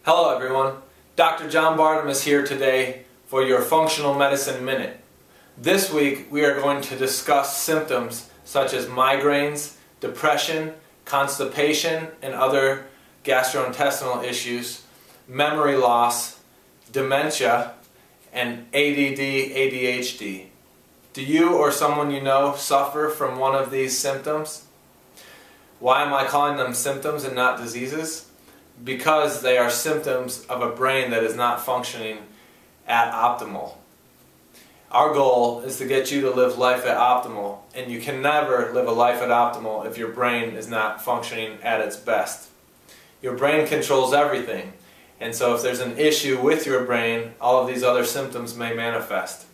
Hello everyone, Dr. John Bartemus here today for your Functional Medicine Minute. This week we are going to discuss symptoms such as migraines, depression, constipation and other gastrointestinal issues, memory loss, dementia, and ADD, ADHD. Do you or someone you know suffer from one of these symptoms? Why am I calling them symptoms and not diseases? Because they are symptoms of a brain that is not functioning at optimal. Our goal is to get you to live life at optimal, and you can never live a life at optimal if your brain is not functioning at its best. Your brain controls everything, and so if there's an issue with your brain, all of these other symptoms may manifest.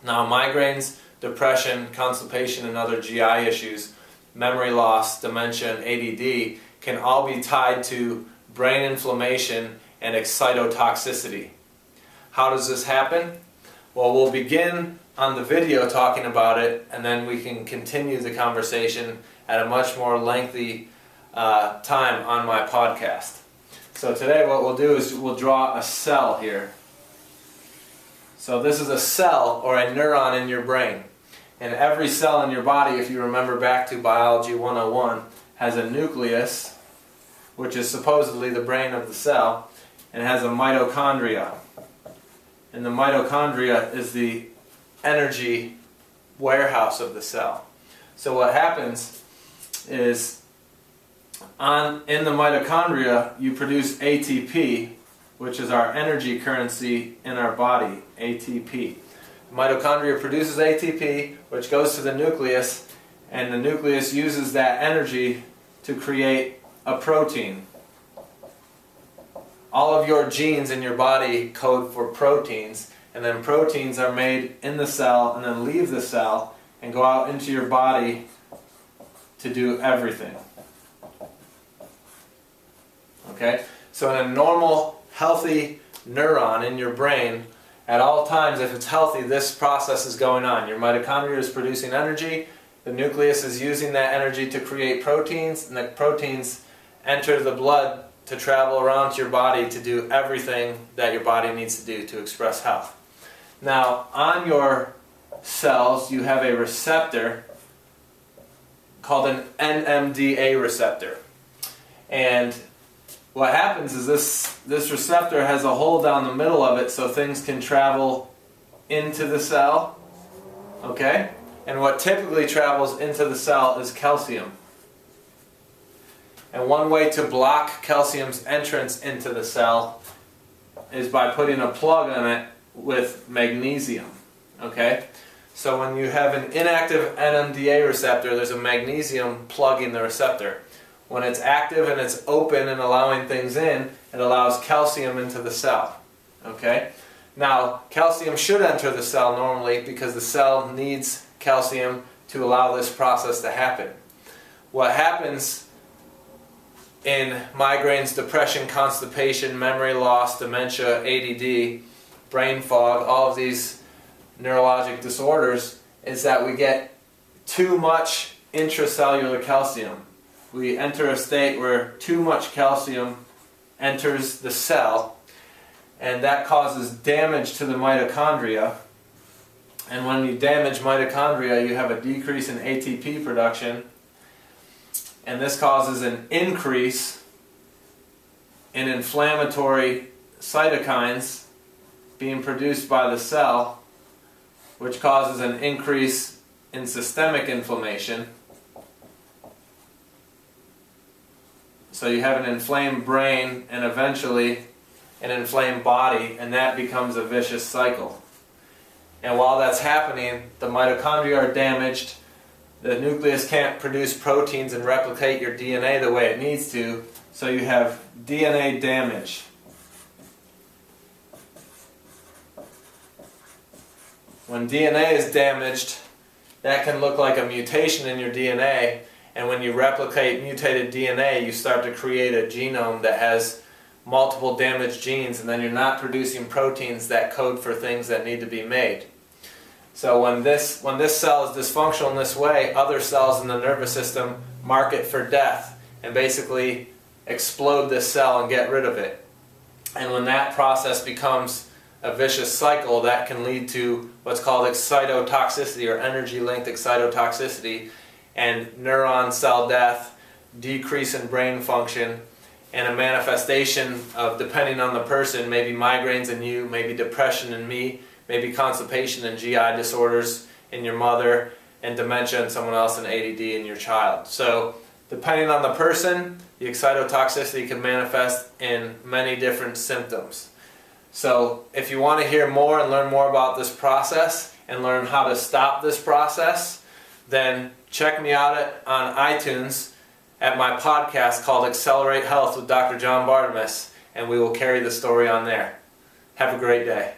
Now, migraines, depression, constipation, and other GI issues, memory loss, dementia, and ADD can all be tied to brain inflammation and excitotoxicity. How does this happen? Well, we'll begin on the video talking about it, and then we can continue the conversation at a much more lengthy time on my podcast. So today what we'll do is we'll draw a cell here. So this is a cell or a neuron in your brain. And every cell in your body, if you remember back to Biology 101, has a nucleus, which is supposedly the brain of the cell, and has a mitochondria. And the mitochondria is the energy warehouse of the cell. So what happens is in the mitochondria you produce ATP, which is our energy currency in our body, ATP. The mitochondria produces ATP, which goes to the nucleus, and the nucleus uses that energy to create a protein. All of your genes in your body code for proteins, and then proteins are made in the cell and then leave the cell and go out into your body to do everything. Okay? So in a normal, healthy neuron in your brain, at all times, if it's healthy, this process is going on. Your mitochondria is producing energy, the nucleus is using that energy to create proteins, and the proteins enter the blood to travel around to your body to do everything that your body needs to do to express health. Now, on your cells, you have a receptor called an NMDA receptor. And what happens is this receptor has a hole down the middle of it so things can travel into the cell. Okay? And what typically travels into the cell is calcium. And one way to block calcium's entrance into the cell is by putting a plug on it with magnesium. Okay? So when you have an inactive NMDA receptor, there's a magnesium plugging the receptor. When it's active and it's open and allowing things in, it allows calcium into the cell. Okay? Now, calcium should enter the cell normally because the cell needs calcium to allow this process to happen. What happens in migraines, depression, constipation, memory loss, dementia, ADD, brain fog, all of these neurologic disorders, is that we get too much intracellular calcium. We enter a state where too much calcium enters the cell, and that causes damage to the mitochondria. And when you damage mitochondria, you have a decrease in ATP production, and this causes an increase in inflammatory cytokines being produced by the cell, which causes an increase in systemic inflammation. So you have an inflamed brain and eventually an inflamed body, and that becomes a vicious cycle. And while that's happening, the mitochondria are damaged, the nucleus can't produce proteins and replicate your DNA the way it needs to, so you have DNA damage. When DNA is damaged, that can look like a mutation in your DNA, and when you replicate mutated DNA, you start to create a genome that has multiple damaged genes, and then you're not producing proteins that code for things that need to be made. So when this cell is dysfunctional in this way, other cells in the nervous system mark it for death and basically explode this cell and get rid of it. And when that process becomes a vicious cycle, that can lead to what's called excitotoxicity, or energy-linked excitotoxicity, and neuron cell death, decrease in brain function, and a manifestation of, depending on the person, maybe migraines in you, maybe depression in me, maybe constipation and GI disorders in your mother, and dementia in someone else, and ADD in your child. So depending on the person, the excitotoxicity can manifest in many different symptoms. So if you want to hear more and learn more about this process and learn how to stop this process, then check me out on iTunes at my podcast called Accelerate Health with Dr. John Bartemus, and we will carry the story on there. Have a great day.